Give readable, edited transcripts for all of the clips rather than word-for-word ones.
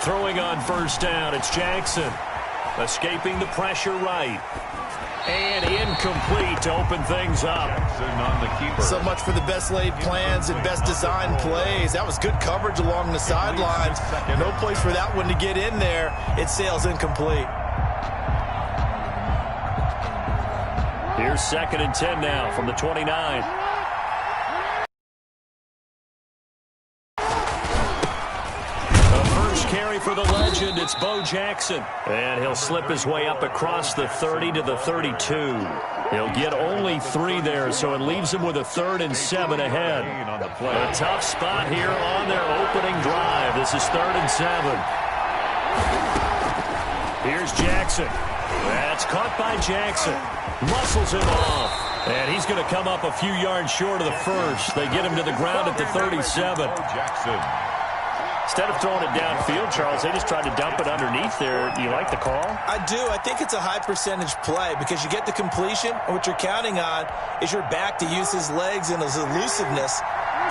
Throwing on first down, it's Jackson. Escaping the pressure right. And incomplete to open things up. On the keeper. So much for the best laid plans and best designed plays. That was good coverage along the sidelines. No place for that one to get in there. It sails incomplete. Here's 2nd and 10 now from the 29. Carry for the legend, it's Bo Jackson. And he'll slip his way up across the 30 to the 32. He'll get only 3 there, so it leaves him with a 3rd and 7 ahead. A tough spot here on their opening drive. This is 3rd and 7. Here's Jackson. That's caught by Jackson. Muscles him off. And he's going to come up a few yards short of the first. They get him to the ground at the 37. Jackson. Instead of throwing it downfield, Charles, they just tried to dump it underneath there. Do you like the call? I do. I think it's a high-percentage play because you get the completion, and what you're counting on is your back to use his legs and his elusiveness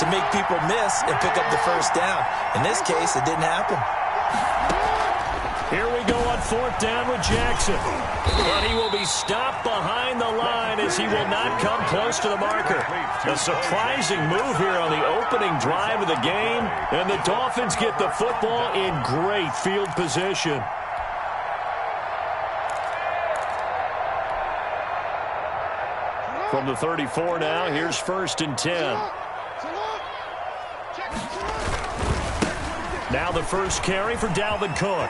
to make people miss and pick up the first down. In this case, it didn't happen. Here we go on 4th down with Jackson. But he will be stopped behind the line as he will not come close to the marker. A surprising move here on the opening drive of the game. And the Dolphins get the football in great field position. From the 34 now, here's 1st and 10. Now the first carry for Dalvin Cook.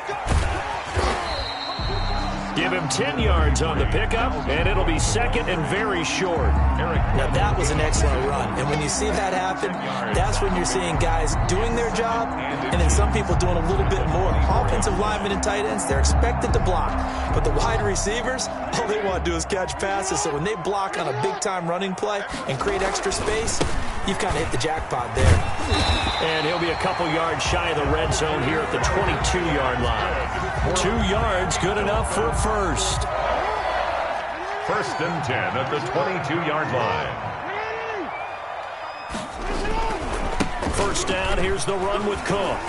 Give him 10 yards on the pickup, and it'll be 2nd and very short. Now, that was an excellent run. And when you see that happen, that's when you're seeing guys doing their job and then some people doing a little bit more. Offensive linemen and tight ends, they're expected to block. But the wide receivers, all they want to do is catch passes. So when they block on a big-time running play and create extra space, you've kind of hit the jackpot there. And he'll be a couple yards shy of the red zone here at the 22-yard line. 2 yards, good enough for a first. 1st and 10 at the 22-yard line. First down, here's the run with Cook.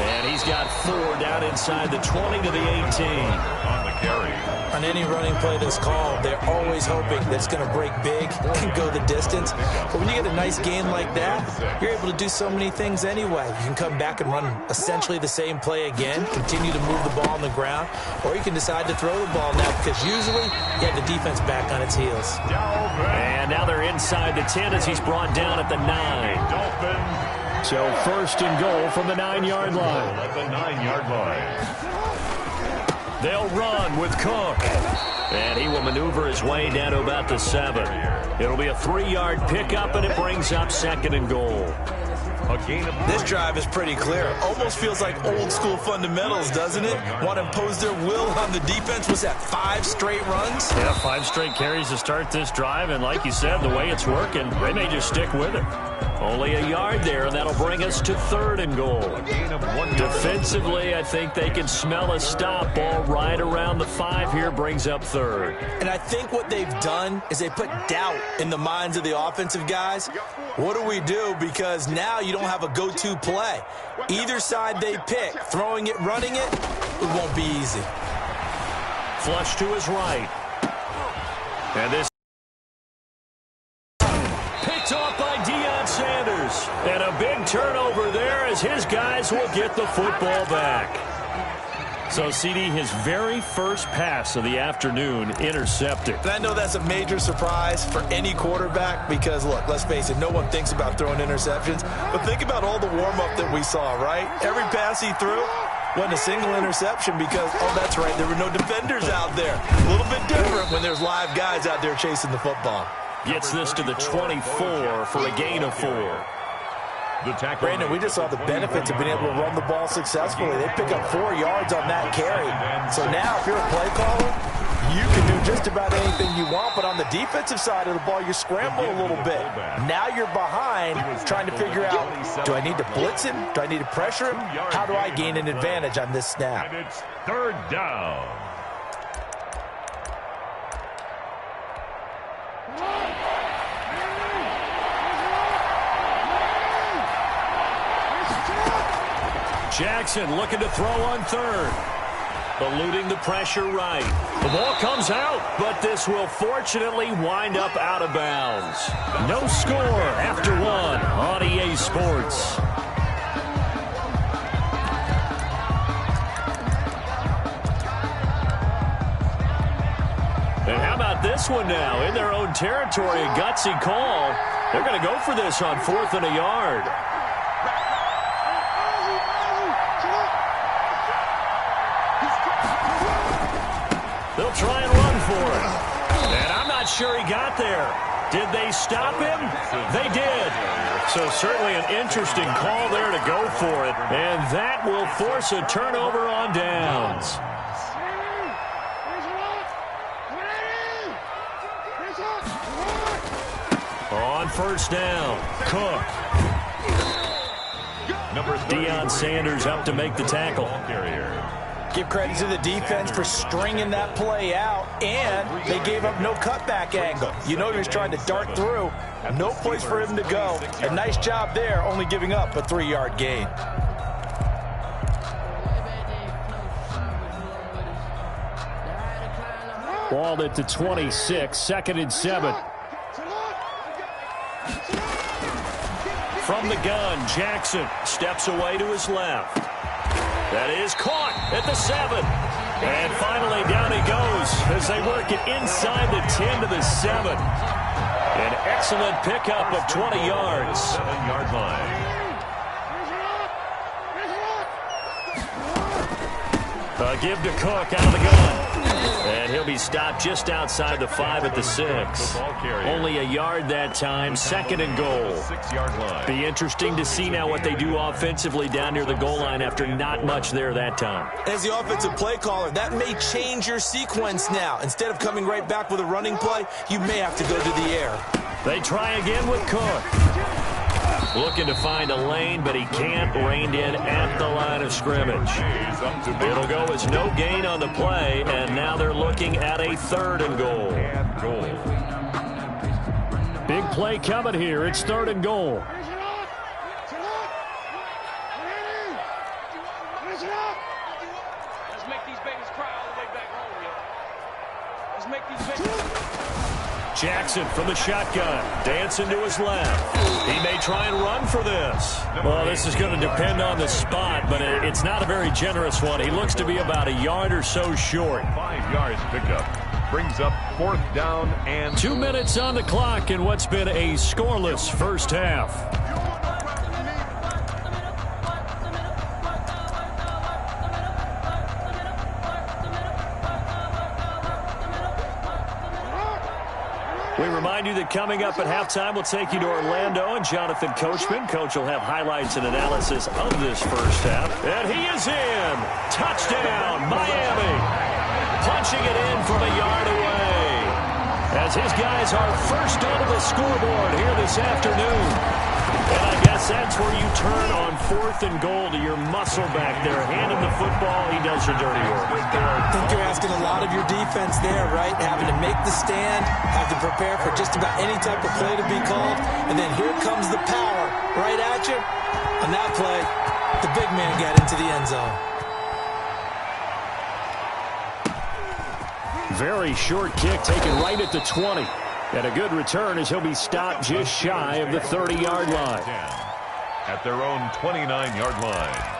And he's got 4 down inside the 20 to the 18. On the carry. On any running play that's called, they're always hoping that it's going to break big and go the distance. But when you get a nice gain like that, you're able to do so many things anyway. You can come back and run essentially the same play again, continue to move the ball on the ground, or you can decide to throw the ball now because usually you have the defense back on its heels. And now they're inside the 10 as he's brought down at the 9. So 1st and goal from the 9-yard line. At the 9-yard line. They'll run with Cook. And he will maneuver his way down to about the 7. It'll be a 3-yard pickup, and it brings up 2nd and goal. This drive is pretty clear. Almost feels like old-school fundamentals, doesn't it? Want to impose their will on the defense. Was that 5 straight runs? Yeah, 5 straight carries to start this drive, and like you said, the way it's working, they may just stick with it. Only a yard there, and that'll bring us to 3rd and goal. Defensively, I think they can smell a stop. Ball right around the 5 here brings up 3rd. And I think what they've done is they put doubt in the minds of the offensive guys. What do we do? Because now you don't have a go-to play. Either side they pick, throwing it, running it, it won't be easy. Flush to his right. And this picked off by Deion Sanders. And a big turnover there as his guys will get the football back. So, CD, his very first pass of the afternoon intercepted. And I know that's a major surprise for any quarterback because, look, let's face it, no one thinks about throwing interceptions. But think about all the warm-up that we saw, right? Every pass he threw wasn't a single interception because, oh, that's right, there were no defenders out there. A little bit different when there's live guys out there chasing the football. Gets this to the 24 for a gain of 4. Brandon, we just saw the benefits of being able to run the ball successfully. They pick up 4 yards on that carry. So now, if you're a play caller, you can do just about anything you want. But on the defensive side of the ball, you scramble a little bit. Now you're behind trying to figure out, do I need to blitz him? Do I need to pressure him? How do I gain an advantage on this snap? And it's 3rd down. Jackson looking to throw on third. Eluding the pressure right. The ball comes out, but this will fortunately wind up out of bounds. No score after one on EA Sports. And how about this one now? In their own territory, a gutsy call. They're going to go for this on 4th and a yard. They'll try and run for it. And I'm not sure he got there. Did they stop him? They did. So certainly an interesting call there to go for it. And that will force a turnover on downs. On first down, Cook. Deion Sanders up to make the tackle. Give credit to the defense for stringing that play out, and they gave up no cutback angle. You know he was trying to dart through. No place for him to go. A nice job there, only giving up a 3-yard gain. Ball at the 26, 2nd and 7. From the gun, Jackson steps away to his left. That is caught at the 7. And finally down he goes as they work it inside the 10 to the 7. An excellent pickup of 20 yards. 7-yard line. A give to Cook out of the gun. And he'll be stopped just outside the 5 at the 6. Only a yard that time, 2nd and goal. 6-yard line. Be interesting to see now what they do offensively down near the goal line after not much there that time. As the offensive play caller, that may change your sequence now. Instead of coming right back with a running play, you may have to go to the air. They try again with Cook. Looking to find a lane, but he can't. Reined in at the line of scrimmage. It'll go as no gain on the play, and now they're looking at a 3rd and goal. Big play coming here. It's 3rd and goal. Let's make these babies cry all the way back home, yo. Let's make these babies. Jackson from the shotgun, dancing to his left. He may try and run for this. Well, this is going to depend on the spot, but it's not a very generous one. He looks to be about a yard or so short. 5 yards pickup. Brings up 4th down and 2 minutes on the clock in what's been a scoreless first half. We remind you that coming up at halftime, we'll take you to Orlando and Jonathan Coachman. Coach will have highlights and analysis of this first half. And he is in. Touchdown, Miami. Punching it in from a yard away. As his guys are first onto the scoreboard here this afternoon. And I guess that's where you turn on 4th and goal to your muscle back there. Handing the football, he does your dirty work. I think you're asking a lot of your defense there, right? Having to make the stand, have to prepare for just about any type of play to be called, and then here comes the power right at you. On that play, the big man got into the end zone. Very short kick taken right at the 20. And a good return as he'll be stopped just shy of the 30-yard line. At their own 29-yard line.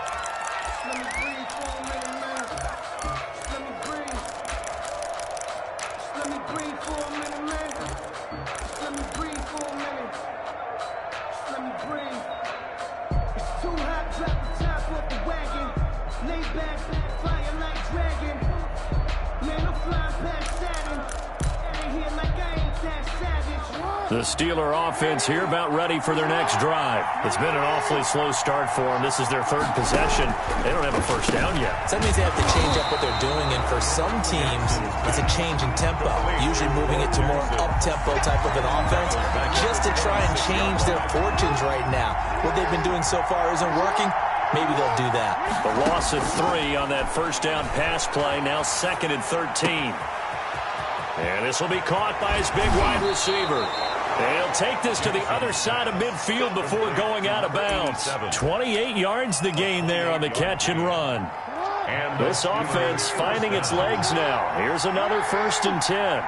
The Steeler offense here about ready for their next drive. It's been an awfully slow start for them. This is their 3rd possession. They don't have a first down yet. So that means they have to change up what they're doing, and for some teams, it's a change in tempo, usually moving it to more up-tempo type of an offense, just to try and change their fortunes right now. What they've been doing so far isn't working. Maybe they'll do that. The loss of 3 on that first down pass play, now 2nd and 13. And this will be caught by his big wide receiver. They'll take this to the other side of midfield before going out of bounds. 28 yards the gain there on the catch and run. And this offense finding its legs now. Here's another 1st and 10.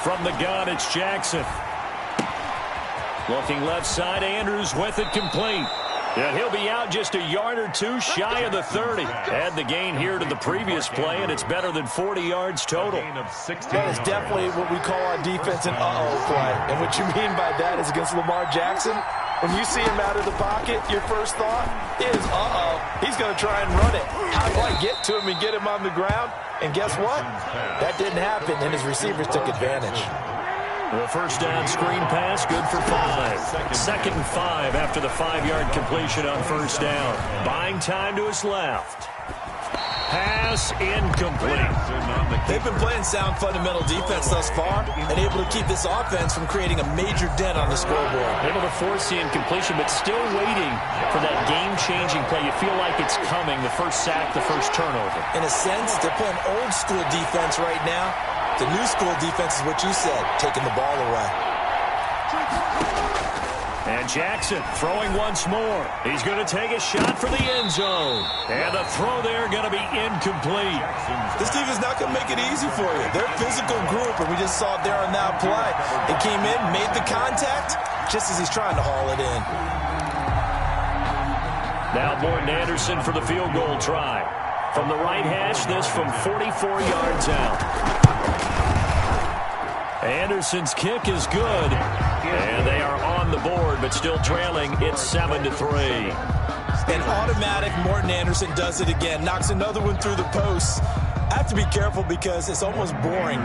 From the gun, it's Jackson. Looking left side, Andrews with it complete. And he'll be out just a yard or two shy of the 30. Add the gain here to the previous play, and it's better than 40 yards total. That is definitely what we call on defense an uh-oh play. And what you mean by that is against Lamar Jackson, when you see him out of the pocket, your first thought is, uh-oh, he's going to try and run it. How do I get to him and get him on the ground? And guess what? That didn't happen, and his receivers took advantage. The first down screen pass, good for 5. 2nd and 5 after the 5-yard completion on first down. Buying time to his left. Pass incomplete. They've been playing sound fundamental defense thus far and able to keep this offense from creating a major dent on the scoreboard. Able to force the incompletion, but still waiting for that game-changing play. You feel like it's coming, the first sack, the first turnover. In a sense, they're playing old-school defense right now. The new school defense is what you said, taking the ball away. And Jackson throwing once more. He's going to take a shot for the end zone. And the throw there going to be incomplete. This team is not going to make it easy for you. They're a physical group, and we just saw it there on that play. They came in, made the contact, just as he's trying to haul it in. Now Morton Anderson for the field goal try. From the right hash, this from 44 yards out. Anderson's kick is good, and they are on the board, but still trailing. It's 7-3. An automatic Morton Anderson does it again, knocks another one through the posts. I have to be careful because it's almost boring,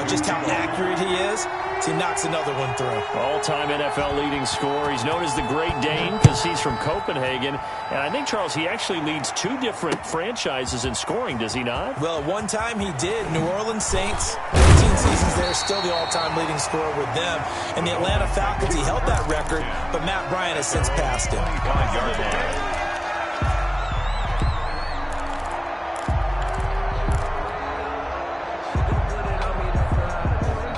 just how accurate he is. So he knocks another one through. All-time NFL leading scorer. He's known as the Great Dane because he's from Copenhagen. And I think, Charles, he actually leads 2 different franchises in scoring, does he not? Well, at one time he did. New Orleans Saints, 15 seasons there, still the all-time leading scorer with them. And the Atlanta Falcons, he held that record, but Matt Bryant has since passed him.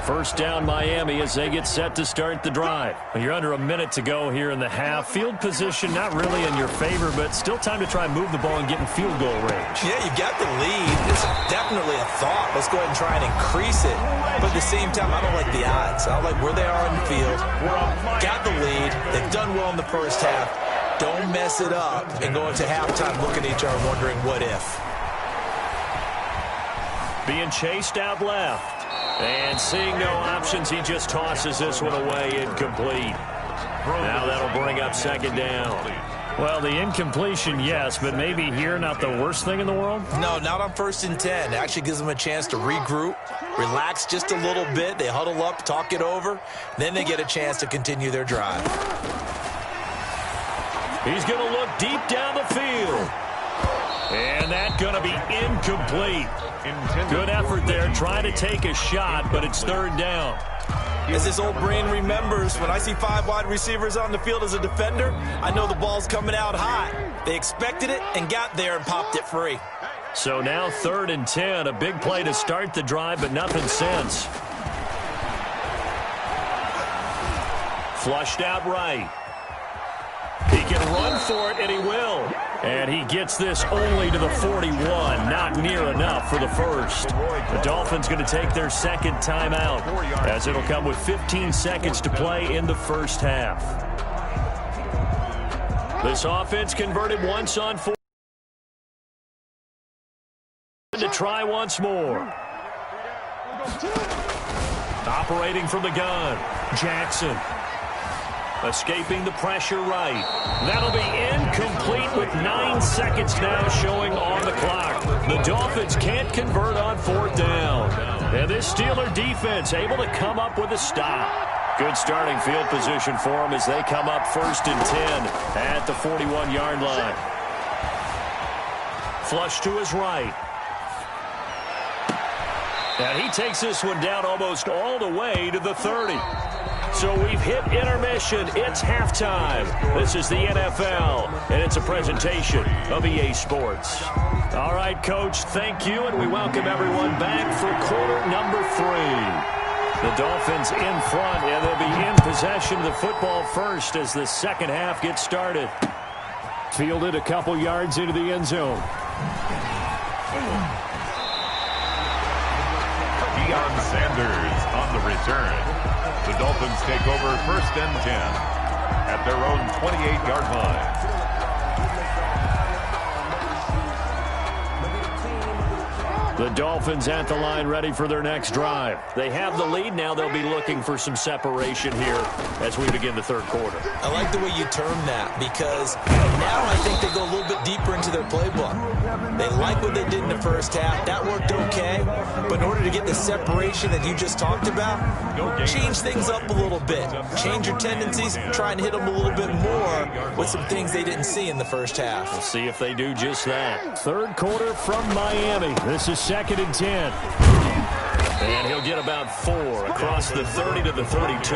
First down Miami as they get set to start the drive. You're under a minute to go here in the half. Field position not really in your favor, but still time to try and move the ball and get in field goal range. Yeah, you got the lead. It's definitely a thought. Let's go ahead and try and increase it. But at the same time, I don't like the odds. I don't like where they are on the field. Got the lead. They've done well in the first half. Don't mess it up and go into halftime looking at each other wondering what if. Being chased out left. And seeing no options, he just tosses this one away, incomplete. Now that'll bring up 2nd down. Well, the incompletion, yes, but maybe here not the worst thing in the world? No, not on 1st and 10. It actually gives them a chance to regroup, relax just a little bit. They huddle up, talk it over. Then they get a chance to continue their drive. He's going to look deep down the field. And that's going to be incomplete. Good effort there, trying to take a shot, but it's 3rd down. As this old brain remembers, when I see 5 wide receivers on the field as a defender, I know the ball's coming out hot. They expected it and got there and popped it free. So now 3rd and 10, a big play to start the drive, but nothing since. Flushed out right. He can run for it, and he will. And he gets this only to the 41. Not near enough for the first. The Dolphins going to take their 2nd timeout, as it'll come with 15 seconds to play in the first half. This offense converted once on 4. To try once more. Operating from the gun, Jackson. Escaping the pressure right. That'll be incomplete with 9 seconds now showing on the clock. The Dolphins can't convert on 4th down. And this Steeler defense able to come up with a stop. Good starting field position for them as they come up 1st and 10 at the 41-yard line. Flush to his right. And he takes this one down almost all the way to the 30. So we've hit intermission. It's halftime. This is the NFL, and it's a presentation of EA Sports. All right, Coach, thank you, and we welcome everyone back for quarter number 3. The Dolphins in front, and they'll be in possession of the football first as the second half gets started. Fielded a couple yards into the end zone. Deion Sanders on the return. The Dolphins take over first and 10 at their own 28-yard line. The Dolphins at the line ready for their next drive. They have the lead. Now they'll be looking for some separation here as we begin the third quarter. I like the way you term that because now I think they go a little bit deeper into their playbook. They like what they did in the first half. That worked okay. But in order to get the separation that you just talked about, change things up a little bit. Change your tendencies. Try and hit them a little bit more with some things they didn't see in the first half. We'll see if they do just that. Third quarter from Miami. This is second and 10. And he'll get about 4 across the 30 to the 32.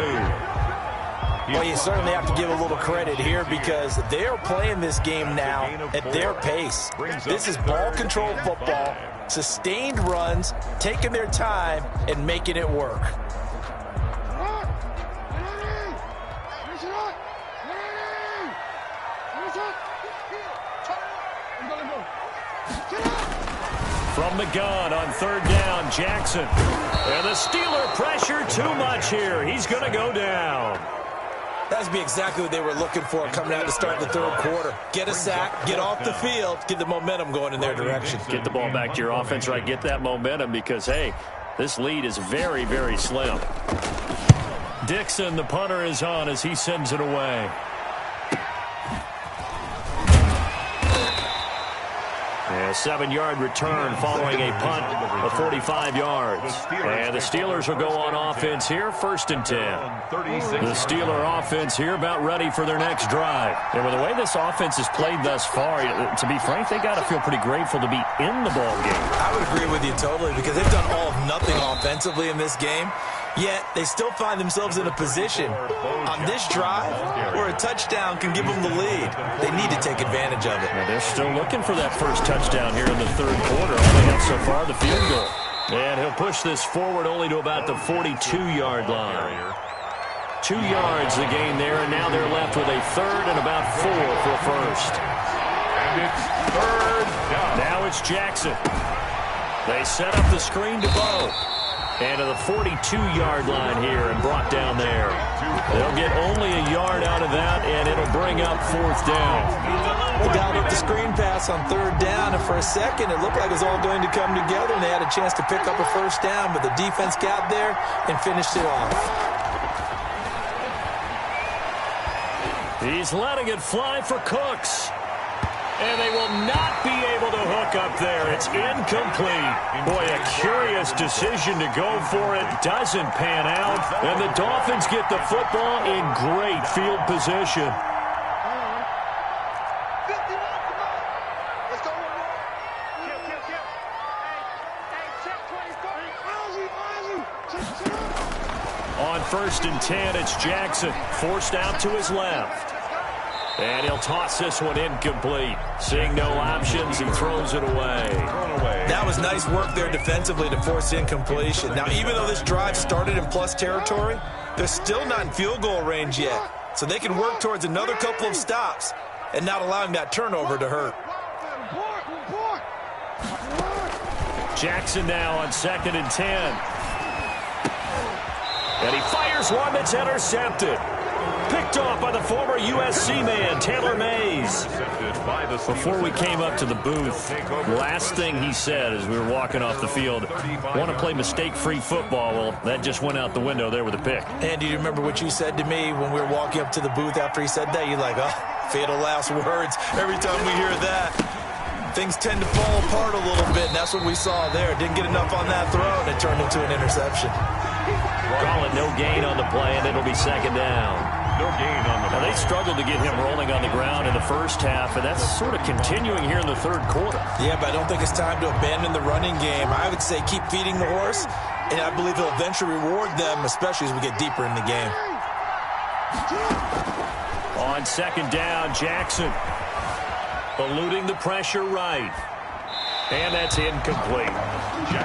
Well, you certainly have to give a little credit here because they're playing this game now at their pace. This is ball control football, sustained runs, taking their time, and making it work. From the gun on third down, Jackson. And the Steeler pressure too much here. He's going to go down. That's be exactly what they were looking for coming out to start the third quarter. Get a sack, get off the field, get the momentum going in their direction. Get the ball back to your offense, right? Get that momentum because, hey, this lead is very, very slim. Dixon, the punter, is on as he sends it away. A 7-yard return following a punt of 45 yards. And the Steelers will go on offense here, first and 10. The Steeler offense here about ready for their next drive. And with the way this offense has played thus far, to be frank, they got to feel pretty grateful to be in the ball game. I would agree with you totally because they've done all of nothing offensively in this game. Yet, they still find themselves in a position on this drive where a touchdown can give them the lead. They need to take advantage of it. Now they're still looking for that first touchdown here in the third quarter. All they have so far, the field goal. And he'll push this forward only to about the 42-yard line. 2 yards the gain there, and now they're left with a third and about 4 for first. And it's third down. Now it's Jackson. They set up the screen to Bo. And to the 42-yard line here and brought down there. They'll get only a yard out of that, and it'll bring up fourth down. They dialed up the screen pass on third down, and for a second, it looked like it was all going to come together, and they had a chance to pick up a first down, but the defense got there and finished it off. He's letting it fly for Cooks. And they will not be able to hook up there. It's incomplete. Boy, a curious decision to go for it. Doesn't pan out. And the Dolphins get the football in great field position. On first and 10, it's Jackson. Forced out to his left. And he'll toss this one incomplete. Seeing no options, he throws it away. That was nice work there defensively to force incompletion. Now, even though this drive started in plus territory, they're still not in field goal range yet. So they can work towards another couple of stops and not allowing that turnover to hurt. Jackson now on second and 10. And he fires one that's intercepted. Picked off by the former USC man, Taylor Mays. Before we came up to the booth, last thing he said as we were walking off the field, want to play mistake-free football. Well, that just went out the window there with a pick. And do you remember what you said to me when we were walking up to the booth after he said that? You're like, oh, fatal last words. Every time we hear that, things tend to fall apart a little bit, and that's what we saw there. Didn't get enough on that throw, and it turned into an interception. Call it no gain on the play, and it'll be second down. No gain on the Now, they struggled to get him rolling on the ground in the first half, and that's sort of continuing here in the third quarter. Yeah, but I don't think it's time to abandon the running game. I would say keep feeding the horse, and I believe he'll eventually reward them, especially as we get deeper in the game. On second down, Jackson eluding the pressure right. And that's incomplete.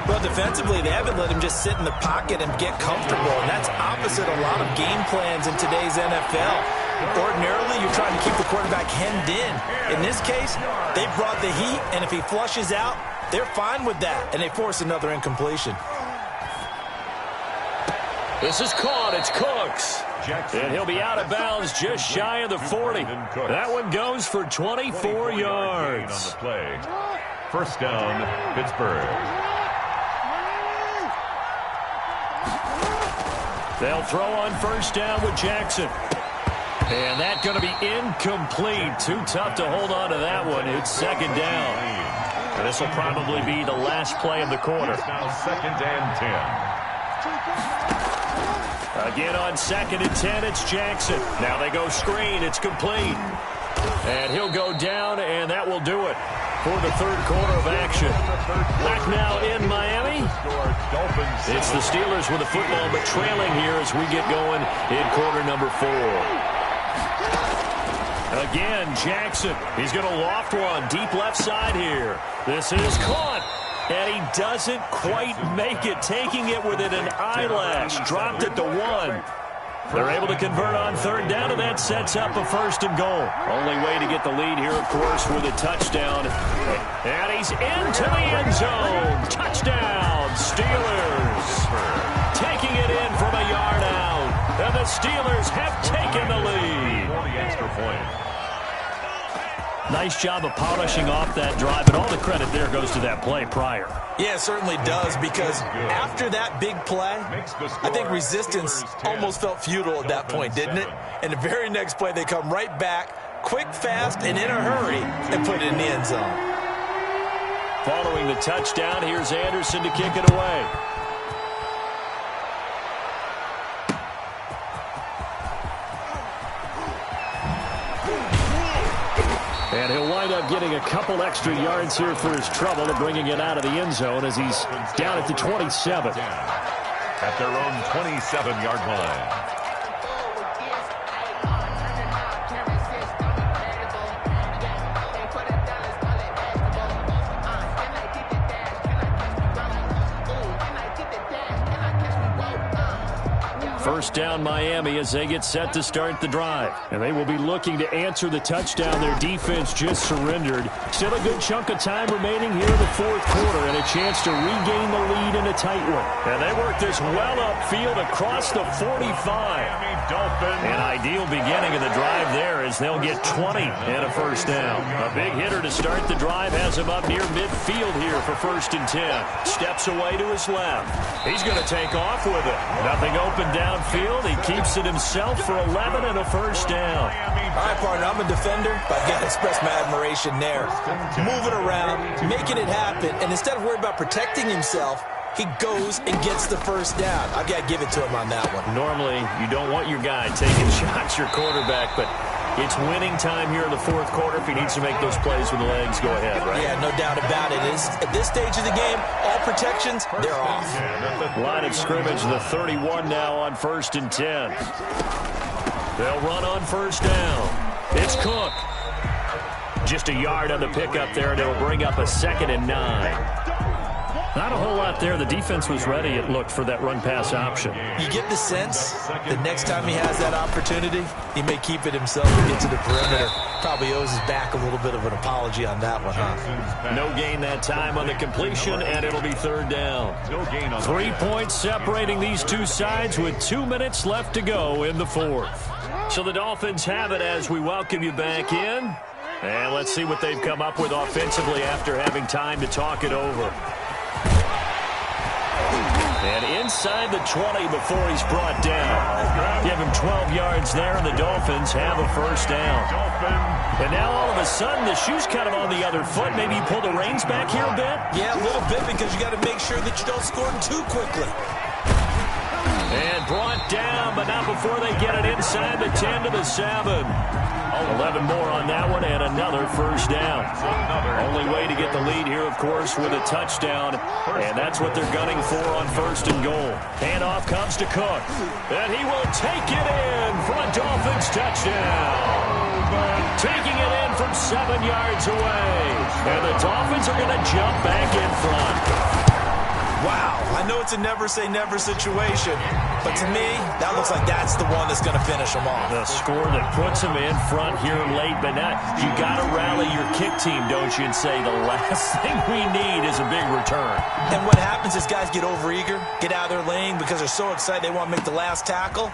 Well, defensively, they haven't let him just sit in the pocket and get comfortable, and that's opposite a lot of game plans in today's NFL. Ordinarily, you're trying to keep the quarterback hemmed in. In this case, they brought the heat, and if he flushes out, they're fine with that, and they force another incompletion. This is caught. It's Cooks. And he'll be out of bounds just shy of the 40. That one goes for 24 yards. On the play. First down, Pittsburgh. They'll throw on first down with Jackson. And that's going to be incomplete. Too tough to hold on to that one. It's second down. And this will probably be the last play of the quarter. It's now second and 10. Again on second and 10, it's Jackson. Now they go screen. It's complete. And he'll go down, and that will do it for the third quarter of action. Back now in Miami. It's the Steelers with the football, but trailing here as we get going in quarter number 4. Again, Jackson. He's going to loft one deep left side here. This is caught. And he doesn't quite make it, taking it within an eyelash. Dropped it to 1. They're able to convert on third down, and that sets up a first and goal. Only way to get the lead here, of course, with a touchdown. And he's into the end zone. Touchdown, Steelers. Taking it in from a yard out. And the Steelers have taken the lead. For the extra point. Nice job of polishing off that drive, and all the credit there goes to that play prior. Yeah, it certainly does, because after that big play, I think resistance almost felt futile at that point, didn't it? And the very next play, they come right back, quick, fast, and in a hurry, and put it in the end zone. Following the touchdown, here's Anderson to kick it away. And he'll wind up getting a couple extra yards here for his trouble and bringing it out of the end zone as he's down at the 27. At their own 27-yard line. First down Miami as they get set to start the drive. And they will be looking to answer the touchdown their defense just surrendered. Still a good chunk of time remaining here in the fourth quarter and a chance to regain the lead in a tight one. And they work this well upfield across the 45. An ideal beginning of the drive there as they'll get 20 and a first down. A big hitter to start the drive has him up near midfield here for first and 10. Steps away to his left. He's going to take off with it. Nothing open downfield. He keeps it himself for 11 and a first down. All right, partner, I'm a defender, but I've got to express my admiration there. Moving around, making it happen, and instead of worrying about protecting himself, he goes and gets the first down. I've got to give it to him on that one. Normally, you don't want your guy taking shots, your quarterback, but it's winning time here in the fourth quarter. If he needs to make those plays with the legs, go ahead, right? Yeah, no doubt about it. At this stage of the game, all protections, they're off. Line of scrimmage, the 31 now on first and 10. They'll run on first down. It's Cook. Just a yard on the pickup there, and it'll bring up a second and 9. Not a whole lot there. The defense was ready, it looked, for that run-pass option. You get the sense that next time he has that opportunity, he may keep it himself and get to the perimeter. Probably owes his back a little bit of an apology on that one, huh? No gain that time on the completion, and it'll be third down. 3 points separating these two sides with 2 minutes left to go in the fourth. So the Dolphins have it as we welcome you back in. And let's see what they've come up with offensively after having time to talk it over. And inside the 20 before he's brought down. Give him 12 yards there, and the Dolphins have a first down. And now all of a sudden, the shoe's kind of on the other foot. Maybe you pull the reins back here a bit? Yeah, a little bit, because you got to make sure that you don't score too quickly. And brought down, but not before they get it inside the 10 to the 7. 11 more on that one, and another first down. Only way to get the lead here, of course, with a touchdown, and that's what they're gunning for on 1st and goal. Handoff comes to Cook, and he will take it in for a Dolphins touchdown. Taking it in from 7 yards away, and the Dolphins are going to jump back in front. Wow, I know it's a never-say-never situation, but to me, that looks like that's the one that's going to finish them off. The score that puts them in front here late, but now you got to rally your kick team, don't you, and say the last thing we need is a big return. And what happens is guys get overeager, get out of their lane because they're so excited they want to make the last tackle.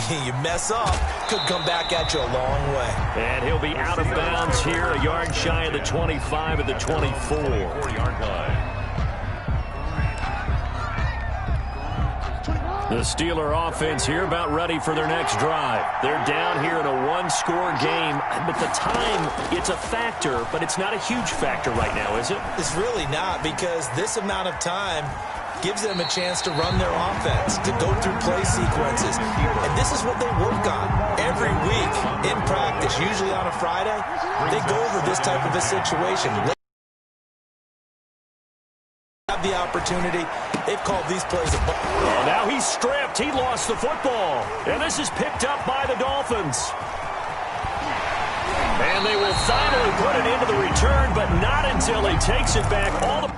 You mess up, could come back at you a long way. And he'll be out of bounds here, a yard shy of the 25 at the 24. 4-yard line. The Steeler offense here about ready for their next drive. They're down here in a one-score game, but the time, it's a factor, but it's not a huge factor right now, is it? It's really not, because this amount of time gives them a chance to run their offense, to go through play sequences. And this is what they work on every week in practice, usually on a Friday. They go over this type of a situation. The opportunity. They've called these plays a Oh, now he's stripped. He lost the football. And this is picked up by the Dolphins. And they will finally put it into the return, but not until he takes it back all the